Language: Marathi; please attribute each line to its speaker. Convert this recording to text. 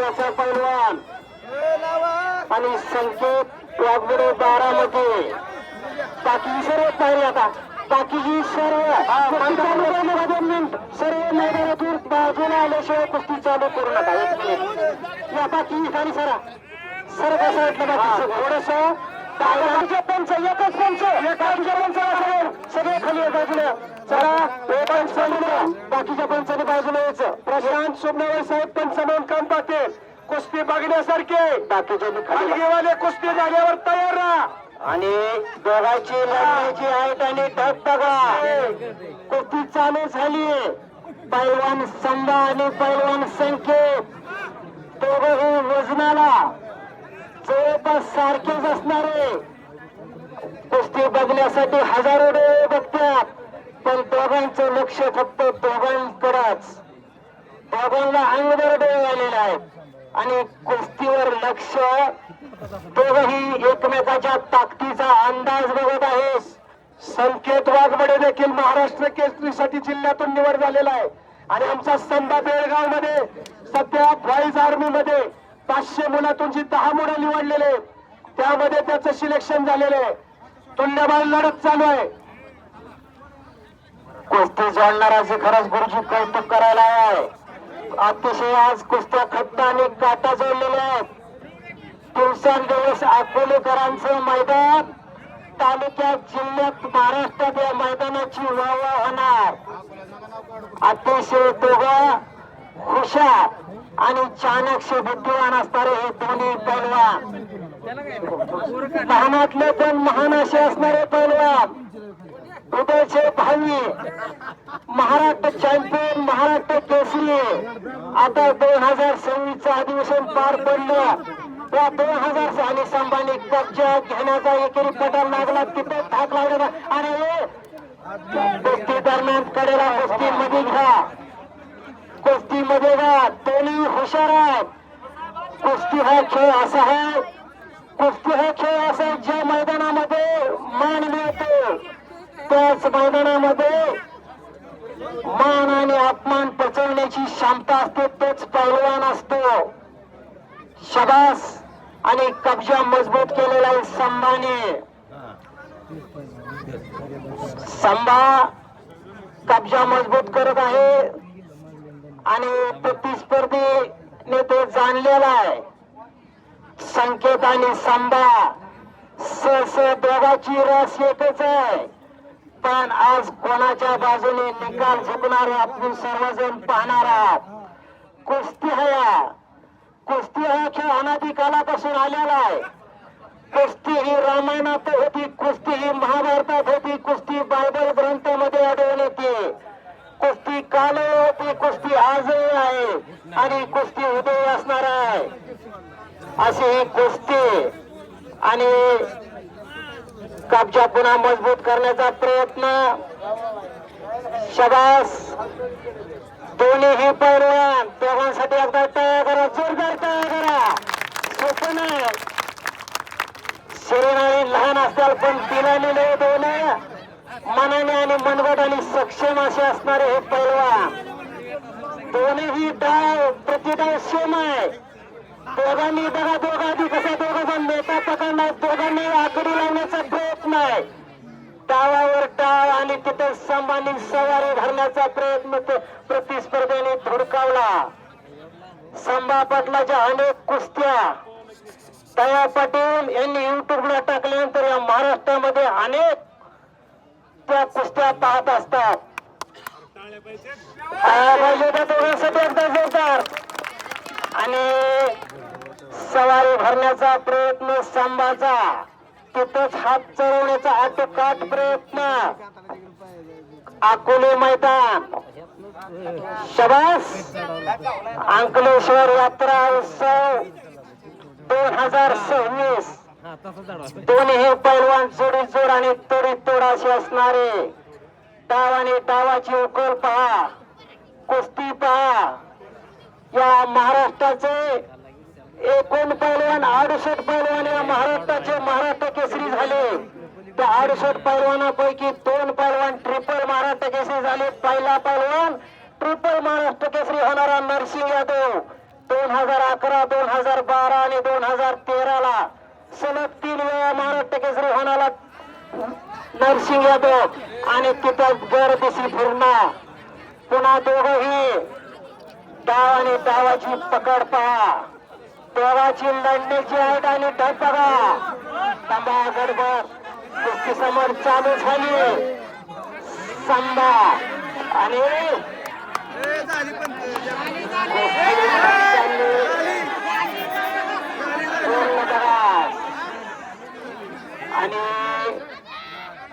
Speaker 1: तालुक्याचा पैलवान आणि संकेत वाघबडे बारामती. बाकी सर्व पाहिजे आता बाकीची सर्व सर्व मैदानातून बाजूला आल्याशिवाय कुस्ती चालू करू नका. 1 मिनिट या बाकी खाली सरा सर कसं वाटलं बाकी थोडस पंच एकच पंच सगळे खाली बाजूला चला. बाकीच्या पंचाने बाजूला यायचं. प्रशांत सोमनावर साहेब पंच म्हणून काम पाहतील. कुस्ती बघण्यासारखे बाकीचे कुस्ती झाल्यावर तयार राहा आणि दोघांची लढण्याची हाईट आणि ढग बघा. कुस्ती चालू झाली. पैलवान संभा आणि पैलवान संकेत दोघंही वजनाला जवळपास सारखेच असणारे. कुस्ती बघण्यासाठी हजारो डोळे बघतात पण दोघांचं लक्ष फक्त दोघांकडेच. दोघांना अंगभर डोळे आलेले आहेत आणि कुस्तीवर लक्ष. दोघंही एकमेकाच्या ताकदीचा अंदाज बघत आहे. संकेत वाघबडे देखील महाराष्ट्र केसरीसाठी जिल्ह्यातून निवड झालेला आहे आणि आमचा संभा बेळगाव मध्ये सध्या व्हाईस आर्मी मध्ये 500 मुलातून जी 10 मुलं निवडलेले त्यामध्ये त्याचं सिलेक्शन झालेलं आहे. तुल्यबळ लढत चालू आहे. कुस्ती जोडणाराचे खरंच गुरुजी कौतुक करायला आहे. अतिशय आज कुस्त्या खट्ट आणि काटा जोडलेल्या आहेत. दिवसेंदिवस अकोलेकरांचं मैदान तालुक्यात जिल्ह्यात महाराष्ट्रात या मैदानाची वाह होणार. अतिशय दोघं हुशार आणि चाणक्य बुद्धिवान असणारे हे दोन्ही पैलवान. लहानातले पण महान असे असणारे पैलवान. उदयचे भावी महाराष्ट्र चॅम्पियन महाराष्ट्र केसरी. आता 2026चं अधिवेशन पार पडलं. त्या 2000 आणि संभानी कब्जा घेण्याचा एकेरी पटार लागला. तिथे धाक लागला आणि कुस्ती दरम्यान कडेला कुस्ती मध्ये घ्या. कुस्ती मध्ये घ्या. दोन्ही हुशार आहेत. कुस्ती हा खेळ असा आहे. कुस्ती हा खेळ असा आहे ज्या मैदानामध्ये मान मिळतो त्याच मैदानामध्ये मान आणि अपमान पचवण्याची क्षमता असते. तोच पैलवान असतो. शबास आणि कब्जा मजबूत केलेला आहे संभाने. संभा कब्जा मजबूत करत आहे आणि प्रतिस्पर्धीने ते जाणलेला आहे. संकेत आणि संभा दोघांची रस एकच आहे पण आज कोणाच्या बाजूने निकाल झुकणार आपण सर्वजण पाहणार आहात. कुस्ती हा खेळ अनादी कालापासून आलेला आहे. कुस्ती ही रामायणात होती. कुस्ती ही महाभारतात होती. कुस्ती बायबल ग्रंथामध्ये आढळून येते. कुस्ती काल होती. कुस्ती आजही आहे आणि कुस्ती उदय असणार आहे. अशी ही कुस्ती आणि कब्जा पुन्हा मजबूत करण्याचा प्रयत्न. शबास दोन्ही पैलवान दोघांसाठी एकदा तयार करा. जोरदार तयार करा. सोपं नाही. शरीराने लहान असताल पण दिलालेले दोन मनाने आणि मनगटाने सक्षम असे असणारे हे पैलवान. दोन्ही डाव प्रतिडाव सेम आहे. दोघांनी बघा दोघांनी कसा दोघांचा नेता पकडणार. दोघांनी आकडी लावण्याचा प्रयत्न आहे. डावावर डाव आणि तिथे संभानी सवारी धरण्याचा प्रयत्न प्रतिस्पर्धेने धुडकावला. संभा पाटलाच्या अनेक कुस्त्या दया पाटील यांनी युट्यूबला टाकल्यानंतर या महाराष्ट्रामध्ये अनेक त्या कुस्त्या पाहत असतात. दोघांसाठी एकदा जोरदार आणि सवारी भरण्याचा प्रयत्न संभाचा. तिथंच हात चढवण्याचा आटोकाट प्रयत्न. अकोले मैदान. शबास अंकलेश्वर यात्रा उत्सव 2026. दोन्ही पैलवान जोडी जोड आणि तोडी तोड असे असणारे. डाव आणि डावाची उकल पहा. कुस्ती पहा. या महाराष्ट्राचे एकूण पैलवान 68 पैलवान या महाराष्ट्राचे महाराष्ट्र केसरी झाले. त्या 68 पैलवानापैकी 2 पैलवान ट्रिपल महाराष्ट्र केसरी झाले. पहिला पैलवान ट्रिपल महाराष्ट्र केसरी होणारा नरसिंह यादव. 2011, 2012 आणि 2013 ला सलग 3 वेळा महाराष्ट्र केसरी होणारा नरसिंग यादव आणि तिथं गर्दीशी फिरणं. पुन्हा दोघही डाव आणि डावाची पकड पहा, दोघाची लढण्याची आहेत आणि ढब बघा. तांबा गडबड कुस्ती समोर चालू झाली. संभा आणि